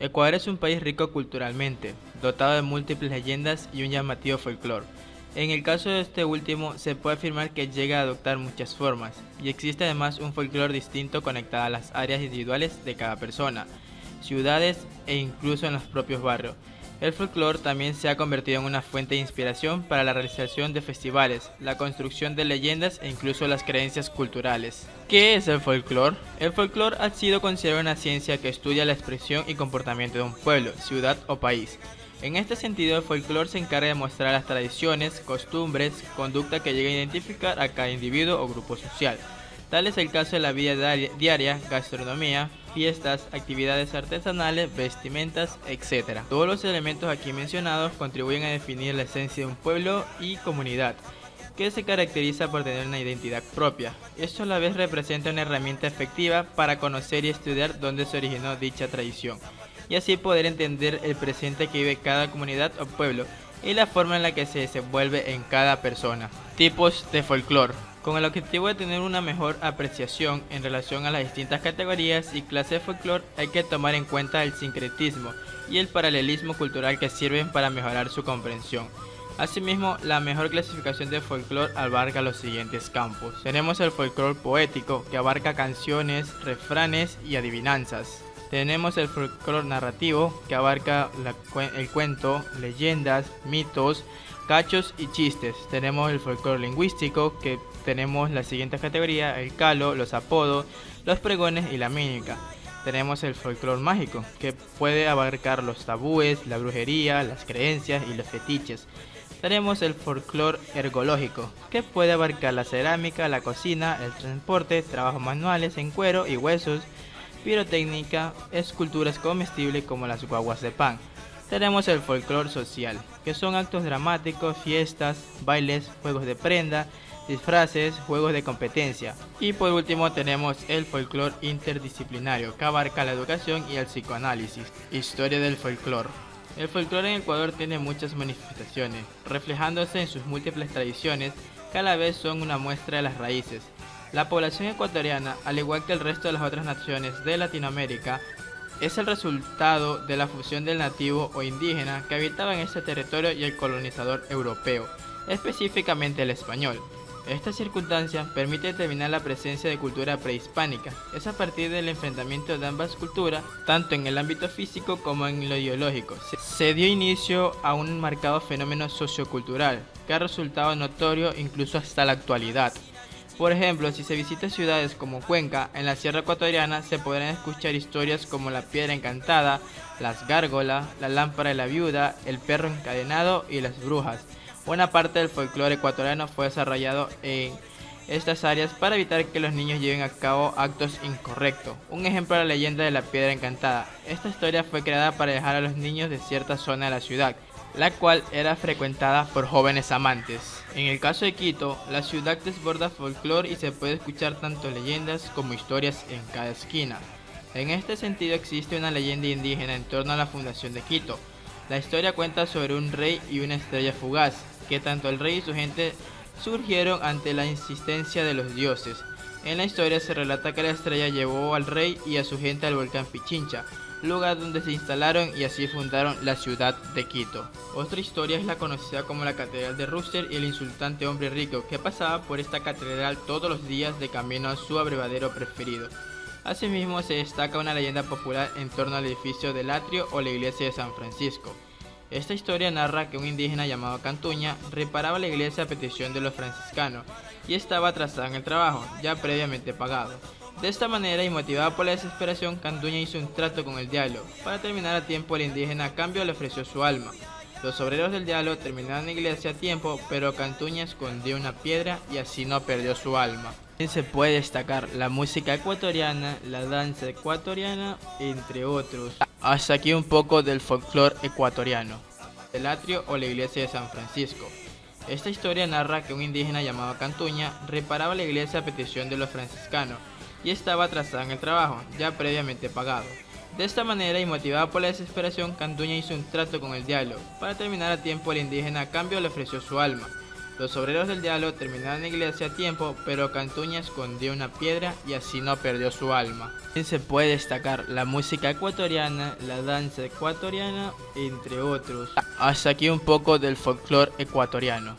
Ecuador es un país rico culturalmente, dotado de múltiples leyendas y un llamativo folclore. En el caso de este último, se puede afirmar que llega a adoptar muchas formas, y existe además un folclore distinto conectado a las áreas individuales de cada persona, ciudades e incluso en los propios barrios. El folclore también se ha convertido en una fuente de inspiración para la realización de festivales, la construcción de leyendas e incluso las creencias culturales. ¿Qué es el folclore? El folclore ha sido considerado una ciencia que estudia la expresión y comportamiento de un pueblo, ciudad o país. En este sentido, el folclore se encarga de mostrar las tradiciones, costumbres, conducta que llega a identificar a cada individuo o grupo social. Tal es el caso de la vida diaria, gastronomía, fiestas, actividades artesanales, vestimentas, etc. Todos los elementos aquí mencionados contribuyen a definir la esencia de un pueblo y comunidad, que se caracteriza por tener una identidad propia. Esto a la vez representa una herramienta efectiva para conocer y estudiar dónde se originó dicha tradición, y así poder entender el presente que vive cada comunidad o pueblo y la forma en la que se desenvuelve en cada persona. Tipos de folclore. Con el objetivo de tener una mejor apreciación en relación a las distintas categorías y clases de folclore, hay que tomar en cuenta el sincretismo y el paralelismo cultural que sirven para mejorar su comprensión. Asimismo, la mejor clasificación de folclore abarca los siguientes campos. Tenemos el folclore poético, que abarca canciones, refranes y adivinanzas. Tenemos el folclore narrativo, que abarca el cuento, leyendas, mitos, cachos y chistes. Tenemos el folclore lingüístico, que tenemos la siguiente categoría: el calo, los apodos, los pregones y la mímica. Tenemos el folclore mágico, que puede abarcar los tabúes, la brujería, las creencias y los fetiches. Tenemos el folclore ergológico, que puede abarcar la cerámica, la cocina, el transporte, trabajos manuales en cuero y huesos, pirotecnia, esculturas comestibles como las guaguas de pan. Tenemos el folclore social, que son actos dramáticos, fiestas, bailes, juegos de prenda, disfraces, juegos de competencia. Y por último tenemos el folclore interdisciplinario, que abarca la educación y el psicoanálisis. Historia del folclore. El folclore en Ecuador tiene muchas manifestaciones, reflejándose en sus múltiples tradiciones, que a la vez son una muestra de las raíces. La población ecuatoriana, al igual que el resto de las otras naciones de Latinoamérica, es el resultado de la fusión del nativo o indígena que habitaba en este territorio y el colonizador europeo, específicamente el español. Esta circunstancia permite determinar la presencia de cultura prehispánica. Es a partir del enfrentamiento de ambas culturas, tanto en el ámbito físico como en lo ideológico. Se dio inicio a un marcado fenómeno sociocultural, que ha resultado notorio incluso hasta la actualidad. Por ejemplo, si se visita ciudades como Cuenca, en la Sierra Ecuatoriana, se podrán escuchar historias como la piedra encantada, las gárgolas, la lámpara de la viuda, el perro encadenado y las brujas. Buena parte del folclore ecuatoriano fue desarrollado en estas áreas para evitar que los niños lleven a cabo actos incorrectos. Un ejemplo es la leyenda de la piedra encantada. Esta historia fue creada para alejar a los niños de cierta zona de la ciudad, la cual era frecuentada por jóvenes amantes. En el caso de Quito, la ciudad desborda folclore y se puede escuchar tanto leyendas como historias en cada esquina. En este sentido existe una leyenda indígena en torno a la fundación de Quito. La historia cuenta sobre un rey y una estrella fugaz, que tanto el rey y su gente surgieron ante la insistencia de los dioses. En la historia se relata que la estrella llevó al rey y a su gente al volcán Pichincha, lugar donde se instalaron y así fundaron la ciudad de Quito. Otra historia es la conocida como la Catedral de Rooster y el insultante hombre rico que pasaba por esta catedral todos los días de camino a su abrevadero preferido. Asimismo se destaca una leyenda popular en torno al edificio del atrio o la iglesia de San Francisco. Esta historia narra que un indígena llamado Cantuña reparaba la iglesia a petición de los franciscanos y estaba atrasado en el trabajo, ya previamente pagado. De esta manera, y motivado por la desesperación, Cantuña hizo un trato con el diablo. Para terminar a tiempo, el indígena a cambio le ofreció su alma. Los obreros del diablo terminaron la iglesia a tiempo, pero Cantuña escondió una piedra y así no perdió su alma. También se puede destacar la música ecuatoriana, la danza ecuatoriana, entre otros. Hasta aquí un poco del folclore ecuatoriano. El atrio o la iglesia de San Francisco. Esta historia narra que un indígena llamado Cantuña reparaba la iglesia a petición de los franciscanos y estaba atrasado en el trabajo, ya previamente pagado. De esta manera, y motivado por la desesperación, Cantuña hizo un trato con el diablo. Para terminar a tiempo, el indígena a cambio le ofreció su alma. Los obreros del diablo terminaron la iglesia a tiempo, pero Cantuña escondió una piedra y así no perdió su alma. También se puede destacar la música ecuatoriana, la danza ecuatoriana, entre otros. Hasta aquí un poco del folclore ecuatoriano.